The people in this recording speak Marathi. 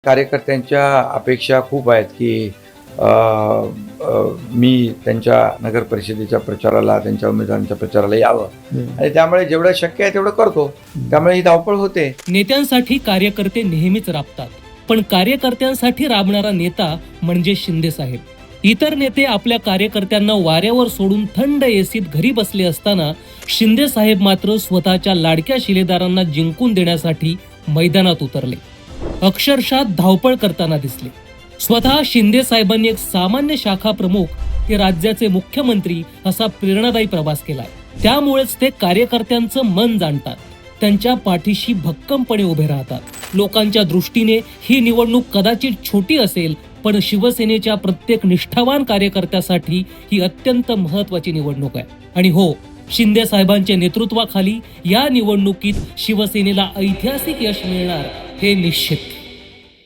कार्यकर्त्यांच्या अपेक्षा खूप आहेत की मी त्यांच्या नगर परिषदेच्या प्रचाराला, त्यांच्या उमेदवारांच्या प्रचाराला यावं आणि त्यामुळे जेवढं शक्य आहे तेवढं करतो. त्यामुळे ही धावपळ होते. नेत्यांसाठी कार्यकर्ते नेहमीच राबतात, पण कार्यकर्त्यांसाठी राबणारा नेता म्हणजे शिंदे साहेब. इतर नेते आपल्या कार्यकर्त्यांना वाऱ्यावर सोडून थंड एसीत घरी बसले असताना शिंदे साहेब मात्र स्वतःच्या लाडक्या शिलेदारांना जिंकून देण्यासाठी मैदानात उतरले. अक्षरशः धावपळ करताना दिसले. स्वतः शिंदे साहेबांनी एक सामान्य शाखा प्रमुख ते राज्याचे मुख्यमंत्री असा प्रेरणादायी प्रवास केलाय. त्यामुळेच ते कार्यकर्त्यांचं मन जाणतात, त्यांच्या पाठीशी भक्कमपणे उभे राहतात. लोकांच्या दृष्टीने ही निवडणूक कदाचित छोटी असेल, पण शिवसेनेच्या प्रत्येक निष्ठावान कार्यकर्त्यासाठी ही अत्यंत महत्वाची निवडणूक आहे. आणि हो, शिंदे साहेबांच्या नेतृत्वाखाली या निवडणुकीत शिवसेनेला ऐतिहासिक यश मिळणार हे निश्चित.